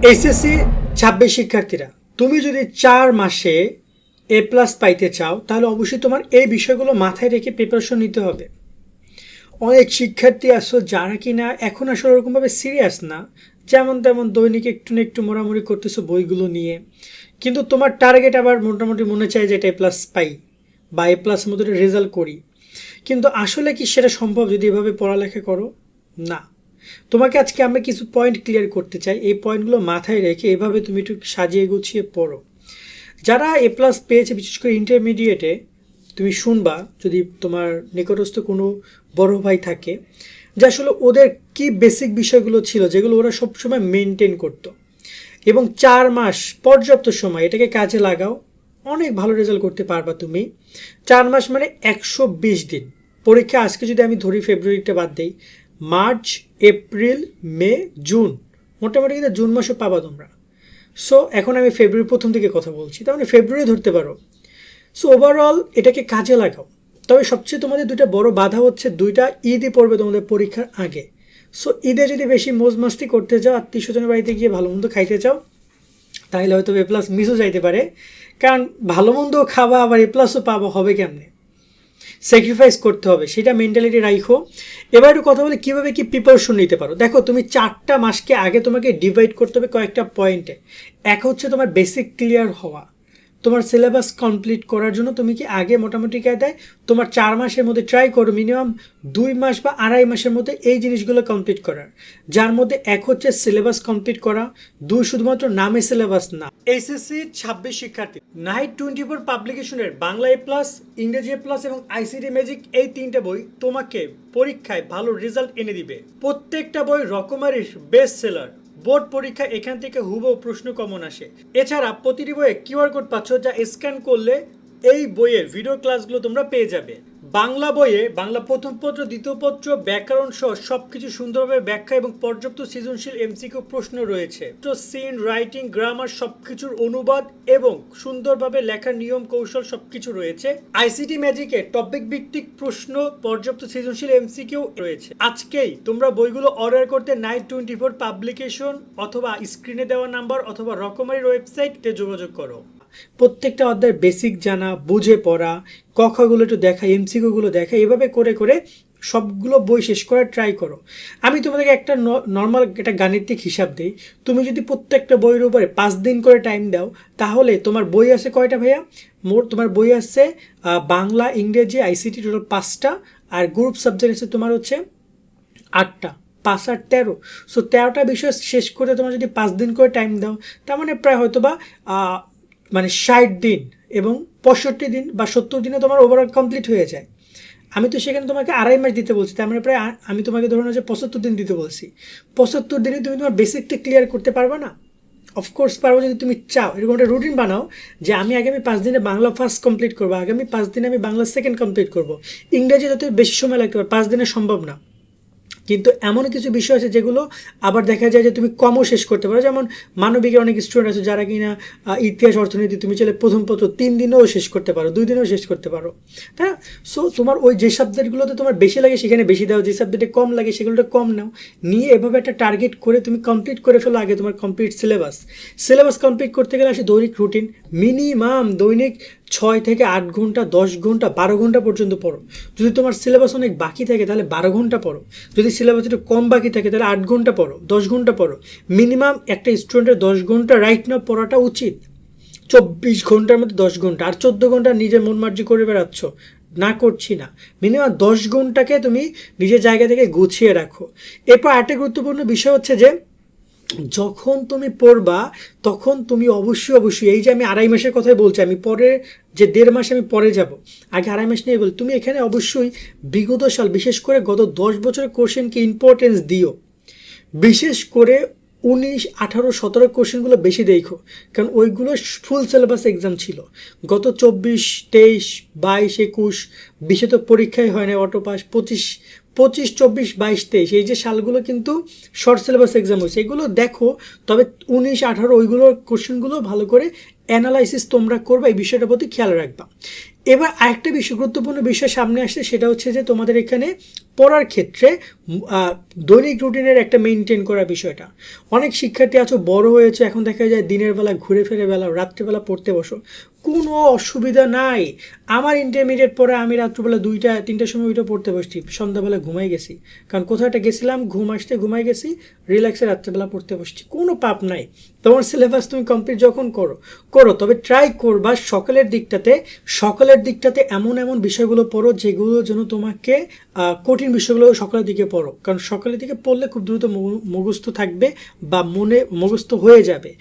HSC 26 শিক্ষার্থীরা, তুমি যদি 4 মাসে A+ পাইতে চাও তাহলে অবশ্যই তোমার এই বিষয়গুলো মাথায় রেখে প্রিপারেশন নিতে হবে। অনেক শিক্ষার্থী আসো যারা কিনা এখন আসলে ওরকমভাবে সিরিয়াস না, যেমন তেমন দৈনিক একটু না একটু মোড়ামুড়ি করতেছো বইগুলো নিয়ে, কিন্তু তোমার টার্গেট আবার মোটামুটি মনে চায় যে এটা A+ পাই বা A+ মতো রেজাল্ট করি। কিন্তু আসলে কি সেটা সম্ভব যদি এভাবে পড়ালেখা করো? না। তোমাকে আজকে আমরা কিছু পয়েন্ট ক্লিয়ার করতে চাই, এই পয়েন্টগুলো মাথায় রেখে এভাবে তুমি একটু সাজিয়ে গুছিয়ে পড়ো। যারা A+ পেয়েছে বিশেষ করে ইন্টারমিডিয়েটে, তুমি শুনবা যদি তোমার নিকটস্থ কোনো বড় ভাই থাকে যে আসলে ওদের কি বেসিক বিষয়গুলো ছিল যেগুলো ওরা সবসময় মেনটেন করতো, এবং 4 মাস পর্যাপ্ত সময় এটাকে কাজে লাগাও, অনেক ভালো রেজাল্ট করতে পারবা তুমি। 4 মাস মানে 120 দিন। পরীক্ষা আজকে যদি আমি ধরি ফেব্রুয়ারিটা বাদ দিই, মার্চ, এপ্রিল, মে, জুন, মোটামুটি কিন্তু জুন মাসও পাবা তোমরা। সো এখন আমি ফেব্রুয়ারি প্রথম থেকে কথা বলছি, তার মানে ফেব্রুয়ারি ধরতে পারো। সো ওভারঅল এটাকে কাজে লাগাও। তবে সবচেয়ে তোমাদের দুইটা বড় বাধা হচ্ছে দুইটা ঈদই পড়বে তোমাদের পরীক্ষার আগে। সো ঈদে যদি বেশি মোজ মাস্তি করতে চাও, আত্মীয় স্বজনের বাড়িতে গিয়ে ভালো মন্দ খাইতে চাও, তাহলে হয়তো A+ মিসও যাইতে পারে। কারণ ভালো মন্দও খাবা আবার A+ও পাবা, হবে কেমনে? স্যাক্রিফাইস করতে হবে, সেটা মেন্টালিটি রাখো। এবার একটু কথা বলে কীভাবে কি প্রিপারেশন নিতে পারো। দেখো, তুমি 4টা মাসকে আগে তোমাকে ডিভাইড করতে হবে কয়েকটা পয়েন্টে। এক হচ্ছে তোমার বেসিক ক্লিয়ার হওয়া, তোমার সিলেবাস কমপ্লিট করার জন্য তুমি কি আগে মোটামুটি কায়দায় তোমার 4 মাসের মধ্যে ট্রাই করো মিনিমাম 2 মাস বা আড়াই মাসের মধ্যে এই জিনিসগুলো কমপ্লিট করার, যার মধ্যে এক হচ্ছে সিলেবাস কমপ্লিট করা, 2 শুধুমাত্র নামে সিলেবাস না। এইচএসসি 26 শিক্ষার্থী, নাইট 24 পাবলিকেশনের বাংলা A+, ইংরেজি A+ এবং আইসিটি ম্যাজিক, এই 3টে বই তোমাকে পরীক্ষায় ভালো রেজাল্ট এনে দিবে। প্রত্যেকটা বই রকমারির বেস্ট সেলার। বোর্ড পরীক্ষা এখান থেকে হুবহু প্রশ্ন কমন আসে। এছাড়া প্রতিটি বইয়ে কিউআর কোড পাচ্ছ, যা স্ক্যান করলে এই বইয়ের ভিডিও ক্লাসগুলো তোমরা পেয়ে যাবে। বাংলা বইয়ে বাংলা প্রথম পত্র, দ্বিতীয় পত্র, ব্যাকরণ সহ সবকিছু সুন্দরভাবে ব্যাখ্যা এবং পর্যাপ্ত সৃজনশীল এমসিকিউ প্রশ্ন রয়েছে। তো সিন, রাইটিং, গ্রামার সবকিছুর অনুবাদ এবং সুন্দরভাবে লেখার নিয়ম কৌশল সবকিছু রয়েছে। আইসিটি ম্যাজিকে টপিক ভিত্তিক প্রশ্ন, পর্যাপ্ত সৃজনশীল এমসিকিউ রয়েছে। আজকেই তোমরা বইগুলো অর্ডার করতে নাইট 24 পাবলিকেশন অথবা স্ক্রিনে দেওয়া নাম্বার অথবা রকমারির ওয়েবসাইটে যোগাযোগ করো। প্রত্যেকটা অধ্যায়ের বেসিক জানা, বুঝে পড়া, কথাগুলো একটু দেখা, এমসিকিউগুলো দেখা, এভাবে করে করে সবগুলো বই শেষ করার ট্রাই করো। আমি তোমাদেরকে একটা নর্মাল একটা গাণিতিক হিসাব দিই। তুমি যদি প্রত্যেকটা বইয়ের উপরে 5 দিন করে টাইম দাও, তাহলে তোমার বই আছে কয়টা ভাইয়া? মোট তোমার বই আছে বাংলা, ইংরেজি, আইসিটি টোটাল 5টা, আর গ্রুপ সাবজেক্ট আছে তোমার হচ্ছে 8টা। 5 আর 13, সো 13টা বিষয় শেষ করে তোমার যদি 5 দিন করে টাইম দাও, তার মানে প্রায় হয়তো বা মানে 60 দিন এবং 65 দিন বা 70 দিনে তোমার ওভারঅল কমপ্লিট হয়ে যায়। আমি তো সেখানে তোমাকে আড়াই মাস দিতে বলছি, তার মানে প্রায় আমি তোমাকে ধরুন যে 75 দিন দিতে বলছি। 75 দিনে তুমি তোমার বেসিকটা ক্লিয়ার করতে পারবে না? অফকোর্স পারবো, যদি তুমি চাও। এরকম একটা রুটিন বানাও যে আমি আগামী 5 দিনে বাংলা ফার্স্ট কমপ্লিট করবো, আগামী 5 দিনে আমি বাংলা সেকেন্ড কমপ্লিট করবো। ইংরেজি যত বেশি সময় লাগতে পারে, 5 দিনে সম্ভব না। কিন্তু এমন কিছু বিষয় আছে যেগুলো আবার দেখা যায় যে তুমি কমও শেষ করতে পারো। যেমন মানবিকের অনেক স্টুডেন্ট আছে যারা কিনা ইতিহাস, অর্থনীতি তুমি চাইলে প্রথম পত্র 3 দিনেও শেষ করতে পারো, 2 দিনেও শেষ করতে পারো, তাই না? সো তোমার ওই যে সাবজেক্টগুলোতে তোমার বেশি লাগে সেখানে বেশি দাও, যে সাবজেক্টে কম লাগে সেগুলোতে কম নাও, নিয়ে এভাবে একটা টার্গেট করে তুমি কমপ্লিট করে ফেলো আগে তোমার কমপ্লিট সিলেবাস কমপ্লিট করতে গেলে আসে দৈনিক রুটিন। মিনিমাম দৈনিক 6 থেকে 8 ঘন্টা, 10 ঘন্টা, 12 ঘন্টা পর্যন্ত পড়ো। যদি তোমার সিলেবাস অনেক বাকি থাকে তাহলে 12 ঘন্টা পড়ো, যদি সিলেবাস একটু কম বাকি থাকে তাহলে 8 ঘন্টা পড়ো, 10 ঘন্টা পড়ো। মিনিমাম একটা স্টুডেন্টের 10 ঘন্টা রাইট নাও পড়াটা উচিত। 24 ঘন্টার মধ্যে 10 ঘন্টা, আর 14 ঘন্টা নিজের মন মার্জি করে বেড়াচ্ছ, না করছি না। মিনিমাম 10 ঘন্টাকে তুমি নিজের জায়গা থেকে গুছিয়ে রাখো। এরপর একটা গুরুত্বপূর্ণ বিষয় হচ্ছে যে যখন তুমি পড়বা তখন তুমি অবশ্যই এই যে আমি আড়াই মাসের কথাই বলছি, আমি পরে যে 1.5 মাস আমি পরে যাব, আগে আড়াই মাস নিয়ে বলি, তুমি এখানে অবশ্যই বিগত সাল বিশেষ করে গত 10 বছরের কোশ্চেনকে ইম্পর্টেন্স দিও। বিশেষ করে 19, 18, 17 কোশ্চেনগুলো বেশি দেখো, কারণ ওইগুলো ফুল সিলেবাস এক্সাম ছিল। গত 24, 23, 22, 21, 20 তো পরীক্ষাই হয় না, অটো পাস। 25, 24, 24, 22, 23 এই যে সালগুলো কিন্তু শর্ট সিলেবাস এক্সাম হয়েছে, এগুলো দেখো। তবে 19, 18 ওইগুলোর কোশ্চেনগুলো ভালো করে অ্যানালাইসিস তোমরা করবে, এই বিষয়টার প্রতি খেয়াল রাখবা। এবার আরেকটা বিষয়, গুরুত্বপূর্ণ বিষয় সামনে আসছে, সেটা হচ্ছে যে তোমাদের এখানে পড়ার ক্ষেত্রে দৈনিক রুটিনের একটা মেনটেন করার বিষয়টা। অনেক শিক্ষার্থী আছো, বড় হয়েছে, এখন দেখা যায় দিনের বেলা ঘুরে ফিরে বেলা রাত্রিবেলা পড়তে বসো, কোনো অসুবিধা নাই। আমার ইন্টারমিডিয়েট পরে আমি রাত্রিবেলা 2টা-3টার সময় ওইটা পড়তে বসছি, সন্ধ্যাবেলা ঘুমাই গেছি, কারণ কোথাও একটা গেছিলাম, ঘুম আসতে ঘুমাই গেছি, রিল্যাক্সে রাত্রিবেলা পড়তে বসছি, কোনো পাপ নাই। তোমার সিলেবাস তুমি কমপ্লিট যখন করো করো, তবে ট্রাই করবা সকালের দিকটাতে এমন এমন বিষয়গুলো পড়ো যেগুলো যেন তোমাকে কঠিন বিষয়গুলো সকালের দিকে পড়ো, কারণ সকালের দিকে পড়লে খুব দ্রুত মুখস্থ থাকবে বা মনে মুখস্থ হয়ে যাবে।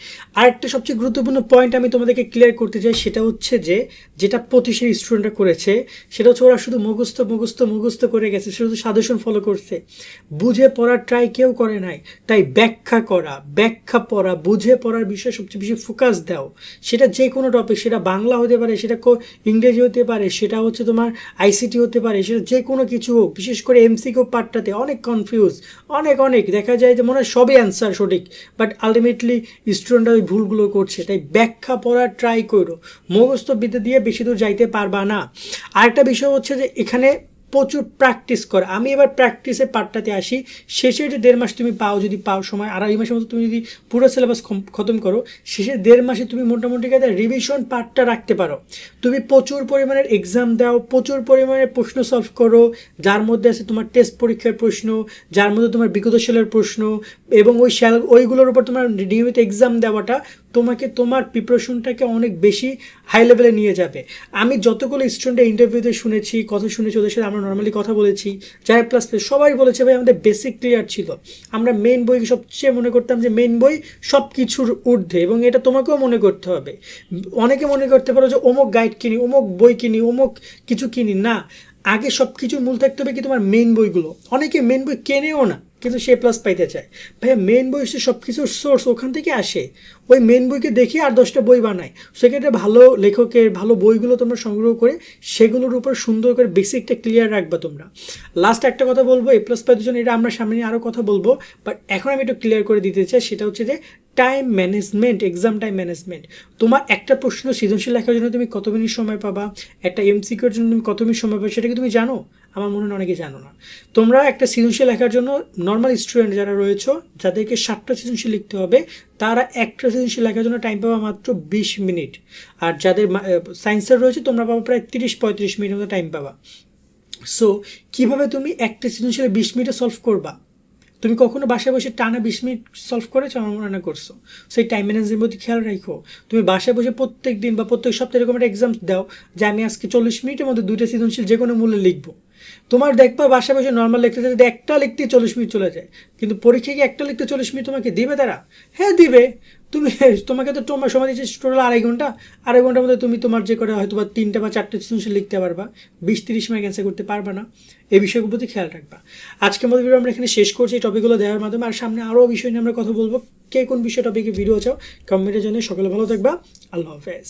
আরেকটা সবচেয়ে গুরুত্বপূর্ণ পয়েন্ট আমি তোমাদেরকে ক্লিয়ার করতে চাই, সেটা হচ্ছে যে যেটা প্রতিষ্ঠান স্টুডেন্টরা করেছে, সেটা হচ্ছে ওরা শুধু মুখস্থ করে গেছে, শুধু সাজেশন ফলো করছে, বুঝে পড়ার ট্রাই কেউ করে নাই। তাই ব্যাখ্যা পড়া, বুঝে পড়ার বিষয়ে সবচেয়ে বেশি ফোকাস দাও। সেটা যে কোনো টপিক, সেটা বাংলা হতে পারে, সেটা ইংরেজি হতে পারে, সেটা হচ্ছে তোমার আইসিটি হতে পারে, সেটা যে কোনো কিছু হোক। বিশেষ করে এমসিকিউ পার্টটাতে অনেক কনফিউজ, অনেক দেখা যায় যে মনে হয় সবই অ্যান্সার সঠিক, বাট আলটিমেটলি স্টুডেন্টরা ওই ভুলগুলো করছে। তাই ব্যাখ্যা পড়ার ট্রাই করো, মুখস্থ বিদ্যা দিয়ে বেশি দূর যাইতে পারবা না। আরেকটা বিষয় হচ্ছে যে এখানে প্রচুর প্র্যাকটিস কর। আমি এবার প্র্যাকটিসের পার্টটাতে আসি। শেষের যে 1.5 মাস তুমি পাও, যদি পাও সময়, 2.5 মাসের মতো তুমি যদি পুরো সিলেবাস খতম করো, শেষের 1.5 মাসে তুমি মোটামুটি কাজে রিভিশন পার্টটা রাখতে পারো। তুমি প্রচুর পরিমাণের এক্সাম দাও, প্রচুর পরিমাণের প্রশ্ন সলভ করো, যার মধ্যে আছে তোমার টেস্ট পরীক্ষার প্রশ্ন, যার মধ্যে তোমার বিগত সালের প্রশ্ন, এবং ওইগুলোর উপর তোমার নিয়মিত এক্সাম দেওয়াটা তোমাকে তোমার প্রিপারেশনটাকে অনেক বেশি হাই লেভেলে নিয়ে যাবে। আমি যতগুলো স্টুডেন্টের ইন্টারভিউতে শুনেছি, কথা শুনেছি, ওদের সাথে আমরা নর্মালি কথা বলেছি, যারা প্লাস সবাই বলেছে ভাই আমাদের বেসিক ক্লিয়ার ছিল, আমরা মেইন বই সবচেয়ে মনে করতাম যে মেইন বই সব কিছুর ঊর্ধ্বে, এবং এটা তোমাকেও মনে করতে হবে। অনেকে মনে করতে পারো যে অমুক গাইড কিনি, অমুক বই কিনি, অমুক কিছু কিনি, না, আগে সব কিছুর মূল থাকতে হবে কি তোমার মেইন বইগুলো। অনেকে মেইন বই কেনেও না, কিন্তু সে প্লাস পাইতে চায়। ভাইয়া মেইন বই হচ্ছে সব কিছুর সোর্স, ওখান থেকে আসে। ওই মেইন বইকে দেখে আর 10টা বই বানায়। সেক্ষেত্রে ভালো লেখকের ভালো বইগুলো তোমরা সংগ্রহ করে সেগুলোর উপর সুন্দর করে বেসিকটা ক্লিয়ার রাখবা তোমরা। লাস্ট একটা কথা বলবো, এ প্লাস পাওয়ার জন্য, এটা আমরা সামনে আরও কথা বলবো, বাট এখন আমি একটু ক্লিয়ার করে দিতে চাই, সেটা হচ্ছে যে time management, exam time management. তোমার একটা প্রশ্ন সৃজনশীল লেখার জন্য তুমি কত মিনিট সময় পাবা, একটা এমসিকিউর জন্য তুমি কত মিনিট সময় পাবা, সেটা কি তুমি জানো? আমার মনে হয় অনেকে জানো না। তোমরা একটা সৃজনশীল লেখার জন্য নর্মাল স্টুডেন্ট যারা রয়েছে, যাদেরকে 7টা সৃজনশীল লিখতে হবে, তারা একটা সৃজনশীল লেখার জন্য টাইম পাবা মাত্র 20 মিনিট। আর যাদের সায়েন্সের রয়েছে, তোমরা পাবা প্রায় 30-35 মিনিটের মতো টাইম পাবা। সো কীভাবে তুমি একটা সৃজনশীল 20 মিনিটে সলভ করবা? তুমি কখনো বাসায় বসে টানা 20 মিনিট সলভ করেছো? আমার মনে করছো। সেই টাইম ম্যানেজমেন্টের প্রতি খেয়াল রাখো। তুমি বাসায় বসে প্রত্যেক দিন বা প্রত্যেক সপ্তাহে এরকম একটা এক্সাম দাও যে আমি আজকে 40 মিনিটের মধ্যে 2টা সৃজনশীল যে কোনো মূল্যে লিখবো। তোমার দেখবা বাসায় বসে নর্মাল লিখতে যদি একটা লিখতে 40 মিনিট চলে যায়, কিন্তু পরীক্ষায় কি একটা লিখতে 40 মিনিট তোমাকে দিবে তারা? হ্যাঁ দিবে। তোমাকে তো তোমার সময় দিচ্ছে টোটাল 2.5 ঘন্টার মধ্যে তুমি তোমার যে করে হয়তো বা 3টা বা 4টা সৃজনশীল লিখতে পারবা, 20-30 মার্ক অ্যান্সার করতে পারবা না। এই বিষয়গুলোর প্রতি খেয়াল রাখবা। আজকের মতো ভিডিও আমরা এখানে শেষ করছি এই টপিকগুলো দেওয়ার মাধ্যমে। আর সামনে আরও বিষয় নিয়ে আমরা কথা বলবো। কে কোন বিষয় টপিকে ভিডিও চাও কমেন্টে জানিয়ে। সকলে ভালো থাকবা। আল্লাহ হাফেজ।